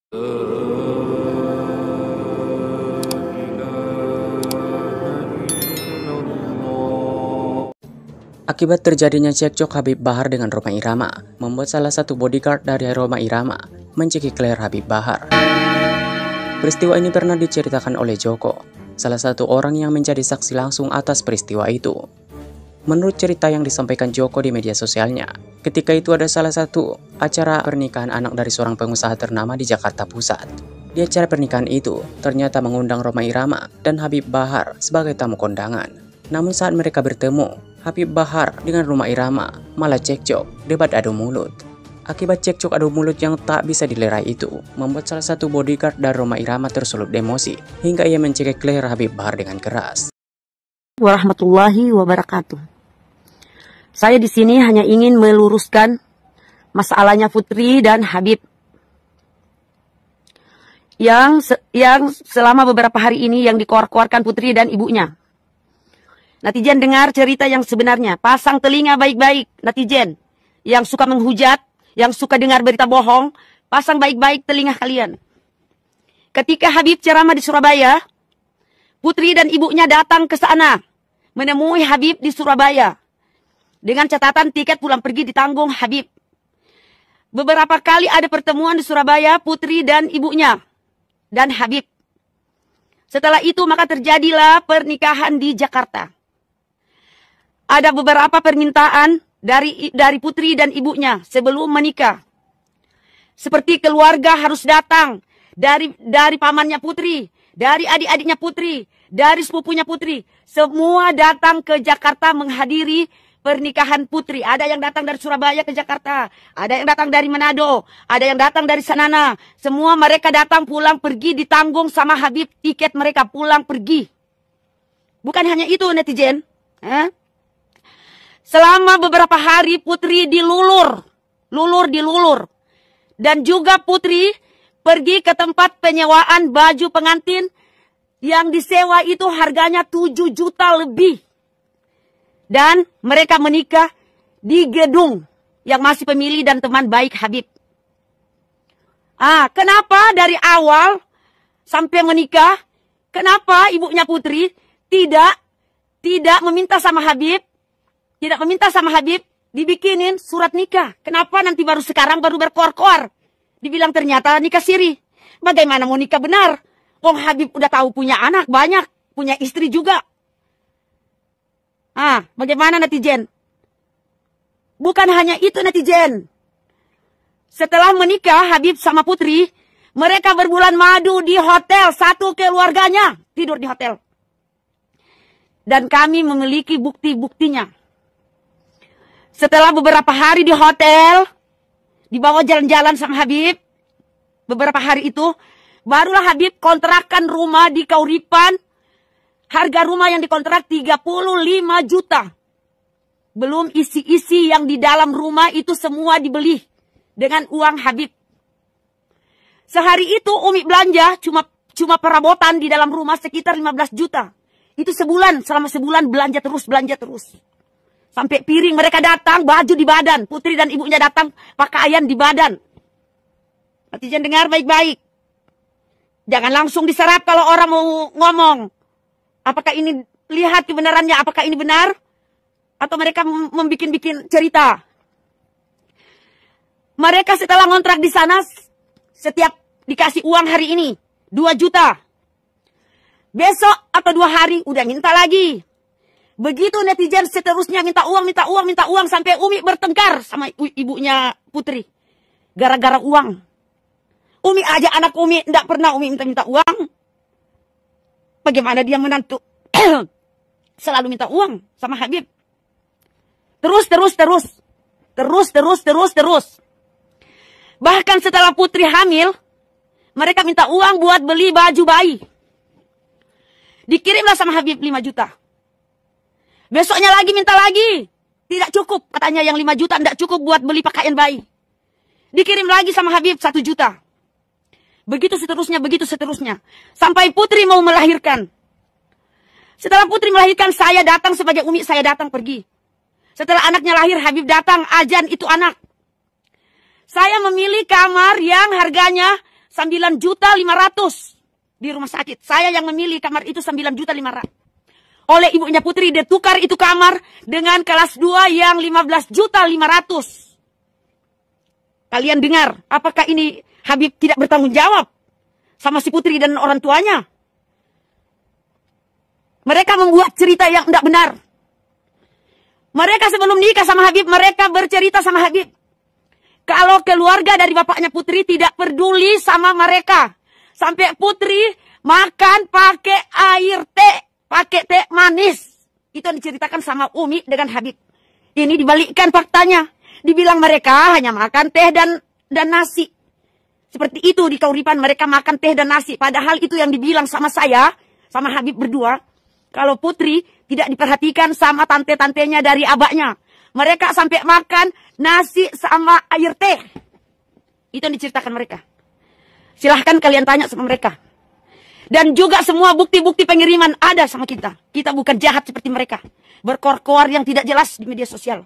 Akibat terjadinya cekcok Habib Bahar dengan Rhoma Irama, membuat salah satu bodyguard dari Rhoma Irama mencekik leher Habib Bahar. Peristiwa ini pernah diceritakan oleh Joko, salah satu orang yang menjadi saksi langsung atas peristiwa itu. Menurut cerita yang disampaikan Joko di media sosialnya, ketika itu ada salah satu acara pernikahan anak dari seorang pengusaha ternama di Jakarta Pusat. Di acara pernikahan itu, ternyata mengundang Rhoma Irama dan Habib Bahar sebagai tamu kondangan. Namun saat mereka bertemu, Habib Bahar dengan Rhoma Irama malah cekcok, debat adu mulut. Akibat cekcok adu mulut yang tak bisa dilerai itu, membuat salah satu bodyguard dari Rhoma Irama tersulut emosi, hingga ia mencekik leher Habib Bahar dengan keras. Warahmatullahi wabarakatuh. Saya di sini hanya ingin meluruskan masalahnya Putri dan Habib. Yang selama beberapa hari ini yang dikoar-koarkan Putri dan ibunya. Netizen dengar cerita yang sebenarnya. Pasang telinga baik-baik, netizen. Yang suka menghujat, yang suka dengar berita bohong, pasang baik-baik telinga kalian. Ketika Habib ceramah di Surabaya, Putri dan ibunya datang ke sana, menemui Habib di Surabaya. Dengan catatan tiket pulang pergi ditanggung Habib. Beberapa kali ada pertemuan di Surabaya, Putri dan ibunya, dan Habib. Setelah itu maka terjadilah pernikahan di Jakarta. Ada beberapa permintaan dari Putri dan ibunya sebelum menikah. Seperti keluarga harus datang dari pamannya Putri, dari adik-adiknya Putri, dari sepupunya Putri. Semua datang ke Jakarta menghadiri pernikahan Putri. Ada yang datang dari Surabaya ke Jakarta, ada yang datang dari Manado, ada yang datang dari Sanana. Semua mereka datang pulang pergi ditanggung sama Habib, tiket mereka pulang pergi. Bukan hanya itu netizen. Selama beberapa hari Putri dilulur. Dan juga Putri pergi ke tempat penyewaan baju pengantin yang disewa itu harganya 7 juta lebih. Dan mereka menikah di gedung yang masih pemilih dan teman baik Habib. Kenapa dari awal sampai menikah, kenapa ibunya Putri tidak meminta sama Habib, dibikinin surat nikah? Kenapa nanti baru sekarang baru berkoar-koar? Dibilang ternyata nikah siri. Bagaimana mau nikah benar? Wong Habib udah tahu punya anak banyak, punya istri juga. Bagaimana netizen? Bukan hanya itu netizen. Setelah menikah Habib sama Putri, mereka berbulan madu di hotel, satu keluarganya tidur di hotel. Dan kami memiliki bukti-buktinya. Setelah beberapa hari di hotel, dibawa jalan-jalan sama Habib, beberapa hari itu, barulah Habib kontrakan rumah di Kauripan. Harga rumah yang dikontrak 35 juta. Belum isi-isi yang di dalam rumah itu semua dibeli dengan uang Habib. Sehari itu Umi belanja cuma perabotan di dalam rumah sekitar 15 juta. Itu selama sebulan belanja terus. Sampai piring mereka datang, baju di badan. Putri dan ibunya datang, pakaian di badan. Netizen dengar baik-baik. Jangan langsung diserap kalau orang mau ngomong. Apakah ini, lihat kebenarannya, apakah ini benar? Atau mereka membikin cerita? Mereka setelah ngontrak di sana, setiap dikasih uang hari ini, 2 juta. Besok atau 2 hari, udah minta lagi. Begitu netizen seterusnya minta uang, sampai Umi bertengkar sama ibunya Putri. Gara-gara uang. Umi aja anak Umi, tidak pernah Umi minta uang. Bagaimana dia menantu selalu minta uang sama Habib. Terus. Bahkan setelah Putri hamil, mereka minta uang buat beli baju bayi. Dikirimlah sama Habib 5 juta. Besoknya lagi minta lagi. Tidak cukup, katanya yang 5 juta tidak cukup buat beli pakaian bayi. Dikirim lagi sama Habib 1 juta. Begitu seterusnya. Sampai Putri mau melahirkan. Setelah Putri melahirkan, saya datang sebagai Umi, saya datang pergi. Setelah anaknya lahir, Habib datang, azan itu anak. Saya memilih kamar yang harganya 9.500.000 di rumah sakit. Saya yang memilih kamar itu 9.500.000. Oleh ibunya Putri dia tukar itu kamar dengan kelas 2 yang 15.500.000. Kalian dengar, apakah ini Habib tidak bertanggung jawab sama si Putri dan orang tuanya? Mereka membuat cerita yang tidak benar. Mereka sebelum nikah sama Habib, mereka bercerita sama Habib. Kalau keluarga dari bapaknya Putri tidak peduli sama mereka. Sampai Putri makan pakai air teh, pakai teh manis. Itu yang diceritakan sama Umi dengan Habib. Ini dibalikkan faktanya. Dibilang mereka hanya makan teh dan nasi. Seperti itu di Kauripan mereka makan teh dan nasi. Padahal itu yang dibilang sama saya, sama Habib berdua. Kalau Putri tidak diperhatikan sama tante-tantenya dari abahnya. Mereka sampai makan nasi sama air teh. Itu yang diceritakan mereka. Silahkan kalian tanya sama mereka. Dan juga semua bukti-bukti pengiriman ada sama kita. Kita bukan jahat seperti mereka. Berkoar-koar yang tidak jelas di media sosial.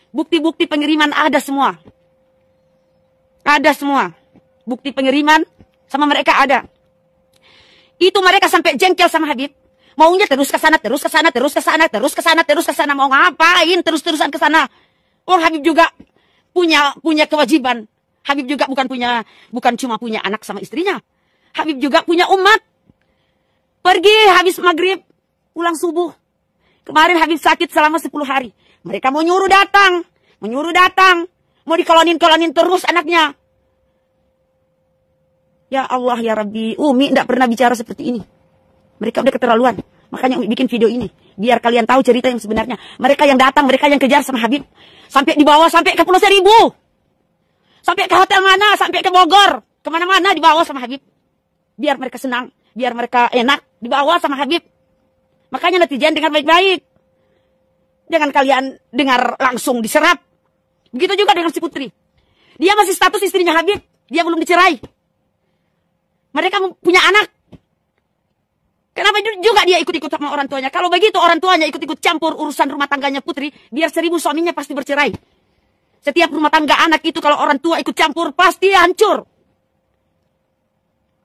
Bukti-bukti pengiriman ada semua. Ada semua. Bukti pengiriman sama mereka ada. Itu mereka sampai jengkel sama Habib. Maunya terus ke sana, terus ke sana, terus ke sana, terus ke sana, terus ke sana. Mau ngapain terus-terusan ke sana? Oh, Habib juga punya kewajiban. Habib juga bukan cuma punya anak sama istrinya. Habib juga punya umat. Pergi habis maghrib, pulang subuh. Kemarin Habib sakit selama 10 hari. Mereka mau nyuruh datang. Mau dikolonin terus anaknya. Ya Allah, ya Rabbi. Umi tidak pernah bicara seperti ini. Mereka udah keterlaluan. Makanya Umi bikin video ini. Biar kalian tahu cerita yang sebenarnya. Mereka yang datang, mereka yang kejar sama Habib. Sampai dibawa sampai ke Pulau Seribu. Sampai ke hotel mana, sampai ke Bogor. Kemana-mana dibawa sama Habib. Biar mereka senang. Biar mereka enak. Dibawa sama Habib. Makanya netizen dengar baik-baik. Jangan kalian dengar langsung diserap. Begitu juga dengan si Putri. Dia masih status istrinya Habib. Dia belum dicerai. Mereka punya anak. Kenapa juga dia ikut-ikut sama orang tuanya? Kalau begitu orang tuanya ikut-ikut campur urusan rumah tangganya Putri. Biar 1000 suaminya pasti bercerai. Setiap rumah tangga anak itu kalau orang tua ikut campur pasti hancur.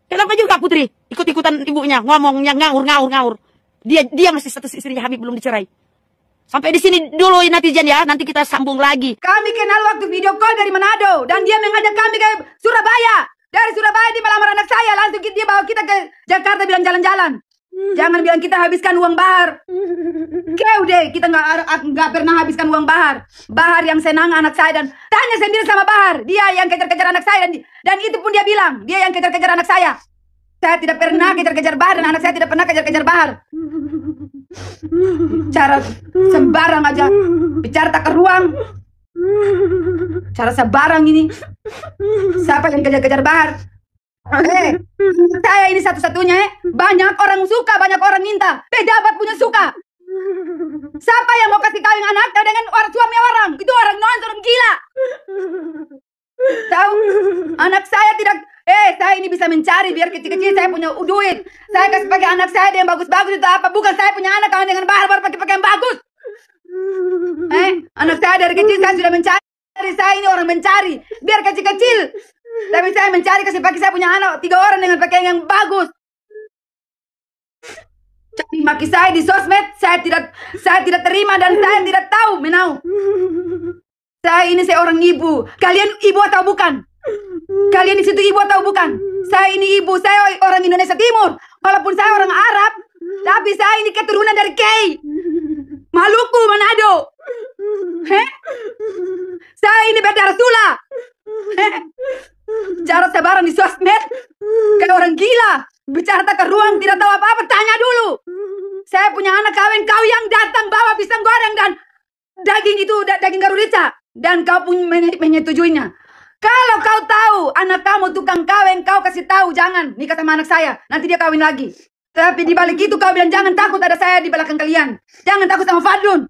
Kenapa juga Putri ikut-ikutan ibunya ngomongnya ngaur. Dia masih status istrinya Habib belum dicerai. Sampai di sini dulu netizen ya, nanti kita sambung lagi. Kami kenal waktu video call dari Manado dan dia mengajak kami ke Surabaya. Dari Surabaya dia melamar anak saya, langsung dia bawa kita ke Jakarta bilang jalan-jalan. Jangan bilang kita habiskan uang Bahar. Kau deh, kita nggak pernah habiskan uang Bahar. Bahar yang senang anak saya dan tanya sendiri sama Bahar. Dia yang kejar-kejar anak saya dan itu pun dia bilang dia yang kejar-kejar anak saya. Saya tidak pernah kejar-kejar Bahar dan anak saya tidak pernah kejar-kejar Bahar. Cara sembarang aja, bicara tak ke ruang. Cara sembarang ini. Siapa yang kejar-kejar Bahar? Saya ini satu-satunya. Banyak orang suka, banyak orang minta. Pejabat punya suka. Siapa yang mau kasih kawin anaknya dengan suami orang? Itu orang nonton gila. Tahu? Anak saya tidak. Saya ini bisa mencari biar kecil-kecil saya punya duit. Saya kasih pakai anak saya yang bagus-bagus itu apa? Bukan saya punya anak kawin dengan Bahar baru pakai pakaian bagus. Anak saya dari kecil saya sudah mencari. Saya ini orang mencari biar kecil-kecil. Tapi saya mencari kasih pakai saya punya anak 3 orang dengan pakaian yang bagus. Jadi maki saya di sosmed saya tidak terima dan saya tidak tahu menau. Saya ini seorang ibu. Kalian ibu atau bukan? Kalian di situ ibu atau bukan? Saya ini ibu, saya orang Indonesia Timur. Walaupun saya orang Arab, tapi saya ini keturunan dari Kei. Maluku, Manado. Saya ini berdarah Sula. Cara sebarang di sosmed kayak orang gila. Bicara tak ke ruang, tidak tahu apa-apa, tanya dulu. Saya punya anak kawin, kau yang datang bawa pisang goreng dan daging itu, daging garurica. Dan kau pun menyetujuinya. Kalau kau tahu anak kamu tukang kawin, kau kasih tahu jangan nikah sama anak saya. Nanti dia kawin lagi. Tapi di balik itu kau bilang jangan takut ada saya di belakang kalian. Jangan takut sama Fadlun.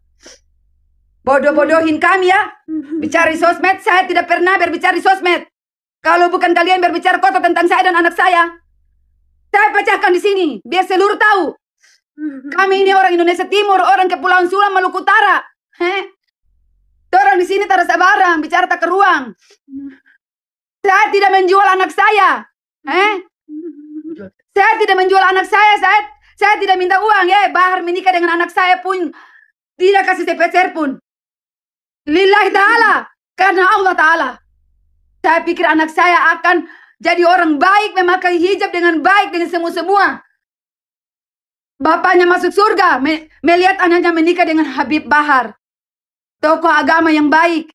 Bodoh-bodohin kami ya. Bicara di sosmed, saya tidak pernah berbicara di sosmed. Kalau bukan kalian berbicara kotor tentang saya dan anak saya pecahkan di sini biar seluruh tahu. Kami ini orang Indonesia Timur, orang Kepulauan Sula, Maluku Utara. Orang di sini tak ada sabaran, bicara tak ke ruang. Saya tidak menjual anak saya. Saya tidak menjual anak saya tidak minta uang ya. Bahar menikah dengan anak saya pun tidak kasih sepeser pun. Lillahi ta'ala, karena Allah ta'ala. Saya pikir anak saya akan jadi orang baik, memakai hijab dengan baik dengan semua-semua. Bapaknya masuk surga, melihat anaknya menikah dengan Habib Bahar, tokoh agama yang baik.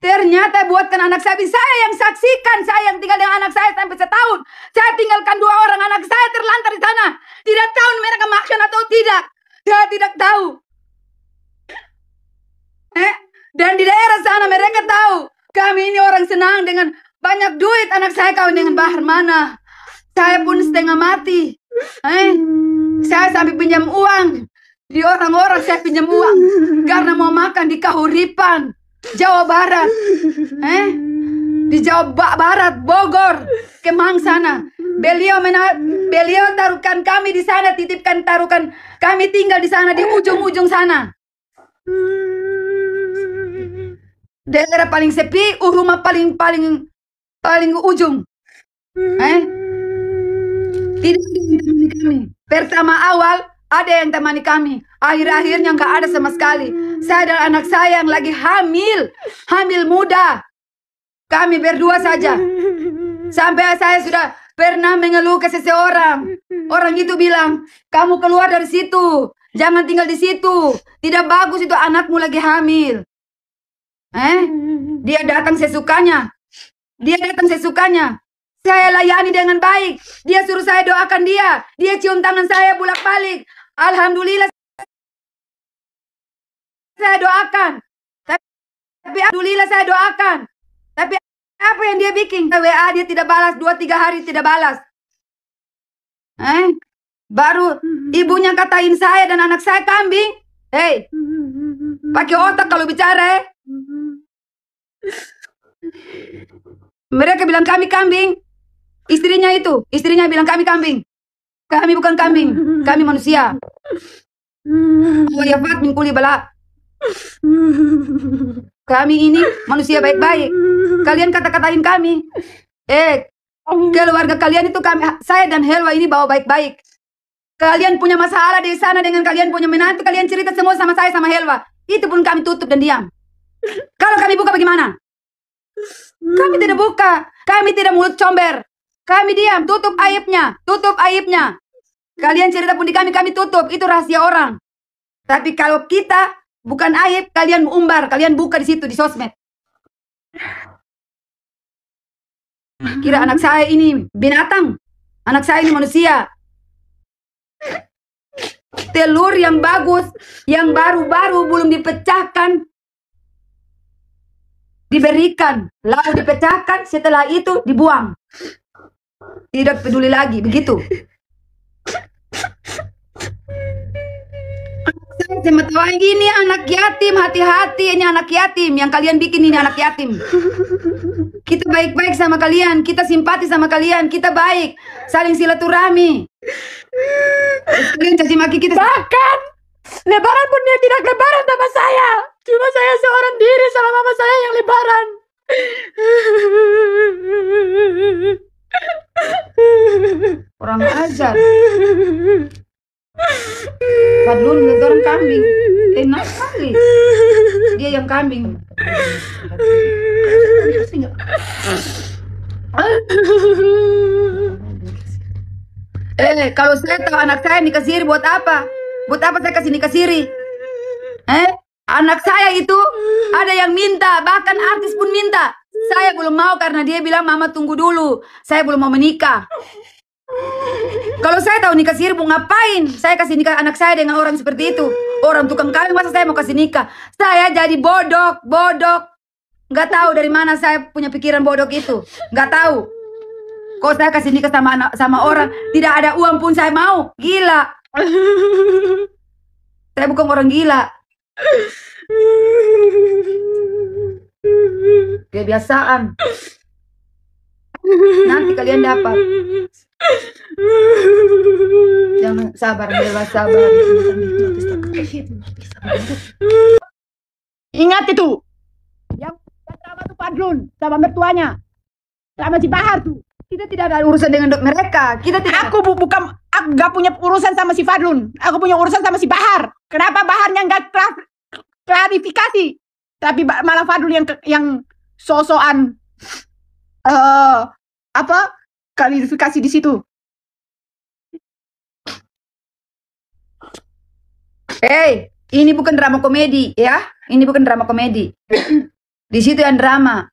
Ternyata buatkan anak saya yang saksikan, saya yang tinggal dengan anak saya sampai setahun. Saya tinggalkan 2 orang anak saya terlantar di sana. Tidak tahu mereka makan atau tidak. Saya tidak tahu. Dan di daerah sana mereka tahu kami ini orang senang dengan banyak duit. Anak saya kawin dengan Bahar mana. Saya pun setengah mati. Saya sampai pinjam uang di orang-orang, saya pinjam uang karena mau makan di Kahuripan, Jawa Barat. Di Jawa Barat, Bogor, Kemang sana. Beliau taruhkan kami di sana, taruhkan kami tinggal di sana di ujung-ujung sana. Daerah paling sepi, rumah paling ujung. Tidak ada yang temani kami. Pertama awal ada yang temani kami. Akhir-akhirnya nggak ada sama sekali. Saya dan anak saya yang lagi hamil muda. Kami berdua saja. Sampai saya sudah pernah mengeluh ke seseorang. Orang itu bilang, kamu keluar dari situ. Jangan tinggal di situ. Tidak bagus itu, anakmu lagi hamil. Dia datang sesukanya. Saya layani dengan baik. Dia suruh saya doakan dia. Dia cium tangan saya bolak-balik. Alhamdulillah saya doakan. Tapi alhamdulillah saya doakan. Tapi apa yang dia bikin? WA dia tidak balas, 2-3 hari tidak balas. Baru ibunya katain saya dan anak saya kambing. Hei, pakai otak kalau bicara. Mereka bilang kami kambing. Istrinya bilang kami kambing. Kami bukan kambing, kami manusia. Oh ya Fat min kuli bala. Kami ini manusia baik-baik. Kalian kata-katain kami. Keluarga kalian itu saya dan Helwa ini bawa baik-baik. Kalian punya masalah di sana dengan kalian punya menantu, kalian cerita semua sama saya sama Helwa. Itu pun kami tutup dan diam. Kalau kami buka bagaimana? Kami tidak buka. Kami tidak mulut comber. Kami diam, tutup aibnya. Kalian cerita pun di kami tutup. Itu rahasia orang. Tapi kalau kita bukan aib, kalian umbar, kalian buka di situ di sosmed. Kira anak saya ini binatang. Anak saya ini manusia. Telur yang bagus, yang baru-baru belum dipecahkan, diberikan, lalu dipecahkan, setelah itu dibuang. Tidak peduli lagi, begitu. Saya cuma tahu ini anak yatim, hati-hati, ini anak yatim. Yang kalian bikin ini anak yatim. Kita baik-baik sama kalian, kita simpati sama kalian, kita baik, saling silaturahmi. Kalian caci maki kita. Bahkan lebaran pun dia tidak lebaran sama saya. Cuma saya seorang diri sama mama saya yang lebaran. Orang ajar. Padahal lihat orang kambing. Enak sekali. Dia yang kambing. Kalau saya tahu anak saya nikah siri buat apa? Buat apa saya kasih nikah siri? Anak saya itu ada yang minta, bahkan artis pun minta. Saya belum mau karena dia bilang mama tunggu dulu. Saya belum mau menikah. Kalau saya tahu nikah siri mau ngapain? Saya kasih nikah anak saya dengan orang seperti itu. Orang tukang kawin masa saya mau kasih nikah? Saya jadi bodoh. Nggak tahu dari mana saya punya pikiran bodoh itu. Nggak tahu. Kok saya kasih nikah sama orang tidak ada uang pun saya mau? Gila. Saya bukan orang gila. Kebiasaan. Nanti kalian dapat. Jangan sabar, sabar. Ingat itu. Yang drama tuh Padrun sama mertuanya. Sama si Bahar tuh. Kita tidak ada urusan dengan mereka. Kita tidak. Aku gak punya urusan sama si Fadlun. Aku punya urusan sama si Bahar. Kenapa Baharnya nggak klarifikasi? Tapi malah Fadlun yang sosokan klarifikasi di situ. Hey, ini bukan drama komedi ya. Ini bukan drama komedi. Di situ yang drama.